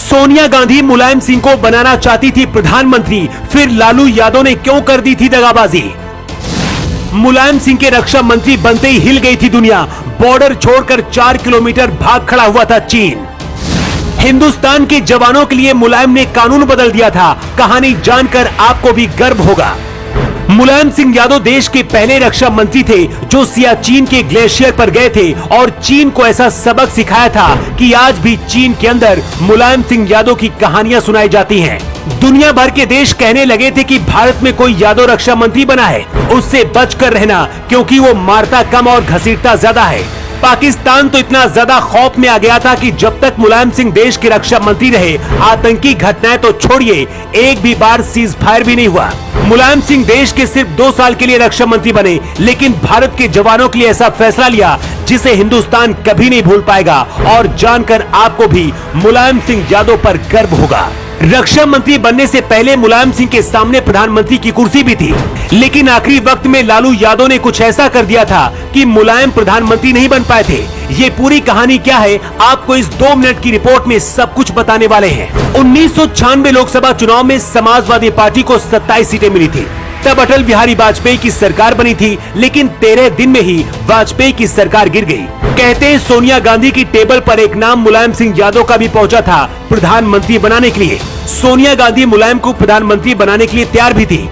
सोनिया गांधी मुलायम सिंह को बनाना चाहती थी प्रधानमंत्री, फिर लालू यादव ने क्यों कर दी थी दगाबाजी। मुलायम सिंह के रक्षा मंत्री बनते ही हिल गई थी दुनिया। बॉर्डर छोड़कर 4 किलोमीटर भाग खड़ा हुआ था चीन। हिंदुस्तान के जवानों के लिए मुलायम ने कानून बदल दिया था। कहानी जानकर आपको भी गर्व होगा। मुलायम सिंह यादव देश के पहले रक्षा मंत्री थे जो सियाचिन के ग्लेशियर पर गए थे और चीन को ऐसा सबक सिखाया था कि आज भी चीन के अंदर मुलायम सिंह यादव की कहानियां सुनाई जाती हैं। दुनिया भर के देश कहने लगे थे कि भारत में कोई यादव रक्षा मंत्री बना है, उससे बचकर रहना क्योंकि वो मारता कम और घसीटता ज्यादा है। पाकिस्तान तो इतना ज्यादा खौफ में आ गया था कि जब तक मुलायम सिंह देश के रक्षा मंत्री रहे, आतंकी घटनाएं तो छोड़िए, एक भी बार सीज फायर भी नहीं हुआ। मुलायम सिंह देश के सिर्फ 2 साल के लिए रक्षा मंत्री बने, लेकिन भारत के जवानों के लिए ऐसा फैसला लिया जिसे हिंदुस्तान कभी नहीं भूल पाएगा। और जानकर आपको भी मुलायम सिंह यादव पर गर्व होगा। रक्षा मंत्री बनने से पहले मुलायम सिंह के सामने प्रधानमंत्री की कुर्सी भी थी, लेकिन आखिरी वक्त में लालू यादव ने कुछ ऐसा कर दिया था कि मुलायम प्रधानमंत्री नहीं बन पाए थे। ये पूरी कहानी क्या है, आपको इस 2 मिनट की रिपोर्ट में सब कुछ बताने वाले हैं। 1996 लोकसभा चुनाव में समाजवादी पार्टी को 27 सीटें मिली थी। तब अटल बिहारी वाजपेयी की सरकार बनी थी, लेकिन 13 दिन में ही वाजपेयी की सरकार गिर गई। कहते हैं सोनिया गांधी की टेबल पर एक नाम मुलायम सिंह यादव का भी पहुंचा था प्रधानमंत्री बनाने के लिए। सोनिया गांधी मुलायम को प्रधानमंत्री बनाने के लिए तैयार भी थी,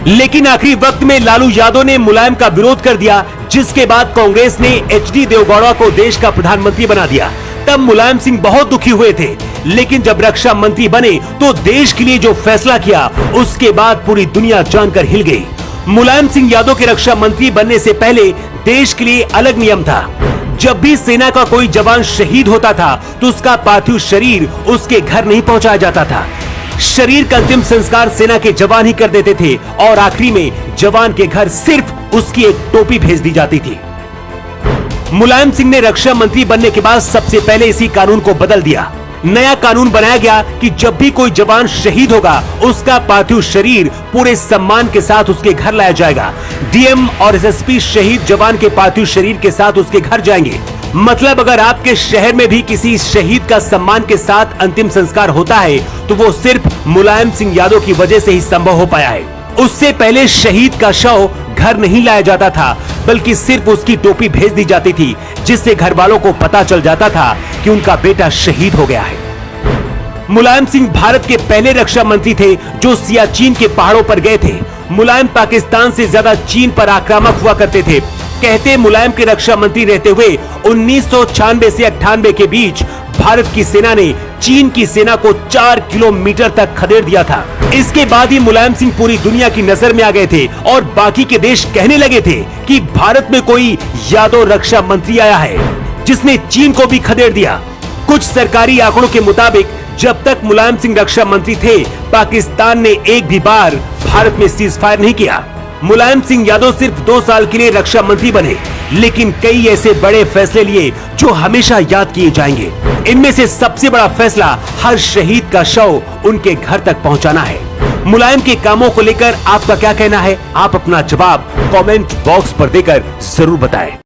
लेकिन आखिरी वक्त में लालू यादव ने मुलायम का विरोध कर दिया, जिसके बाद कांग्रेस ने एचडी देवेगौड़ा को देश का प्रधानमंत्री बना दिया। तब मुलायम सिंह बहुत दुखी हुए थे, लेकिन जब रक्षा मंत्री बने तो देश के लिए जो फैसला किया उसके बाद पूरी दुनिया जानकर हिल गई। मुलायम सिंह यादव के रक्षा मंत्री बनने से पहले देश के लिए अलग नियम था। जब भी सेना का कोई जवान शहीद होता था तो उसका पार्थिव शरीर उसके घर नहीं पहुंचाया जाता था। शरीर का अंतिम संस्कार सेना के जवान ही कर देते थे और आखिरी में जवान के घर सिर्फ उसकी एक टोपी भेज दी जाती थी। मुलायम सिंह ने रक्षा मंत्री बनने के बाद सबसे पहले इसी कानून को बदल दिया। नया कानून बनाया गया कि जब भी कोई जवान शहीद होगा उसका पार्थिव शरीर पूरे सम्मान के साथ उसके घर लाया जाएगा। डीएम और एसएसपी शहीद जवान के पार्थिव शरीर के साथ उसके घर जाएंगे। मतलब अगर आपके शहर में भी किसी शहीद का सम्मान के साथ अंतिम संस्कार होता है तो वो सिर्फ मुलायम सिंह यादव की वजह से ही संभव हो पाया है। उससे पहले शहीद का शव घर नहीं लाया जाता था, बल्कि सिर्फ उसकी टोपी भेज दी जाती थी, जिससे घर वालों को पता चल जाता था कि उनका बेटा शहीद हो गया है। मुलायम सिंह भारत के पहले रक्षा मंत्री थे जो सियाचिन के पहाड़ों पर गए थे। मुलायम पाकिस्तान से ज्यादा चीन पर आक्रामक हुआ करते थे। कहते मुलायम के रक्षा मंत्री रहते हुए 1996 से 98 के बीच भारत की सेना ने चीन की सेना को 4 किलोमीटर तक खदेड़ दिया था। इसके बाद ही मुलायम सिंह पूरी दुनिया की नजर में आ गए थे और बाकी के देश कहने लगे थे कि भारत में कोई यादव रक्षा मंत्री आया है जिसने चीन को भी खदेड़ दिया। कुछ सरकारी आंकड़ों के मुताबिक जब तक मुलायम सिंह रक्षा मंत्री थे, पाकिस्तान ने एक भी बार भारत में सीज फायर नहीं किया। मुलायम सिंह यादव सिर्फ 2 साल के लिए रक्षा मंत्री बने, लेकिन कई ऐसे बड़े फैसले लिए जो हमेशा याद किए जाएंगे। इनमें से सबसे बड़ा फैसला हर शहीद का शव उनके घर तक पहुंचाना है। मुलायम के कामों को लेकर आपका क्या कहना है? आप अपना जवाब कमेंट बॉक्स पर देकर जरूर बताएं।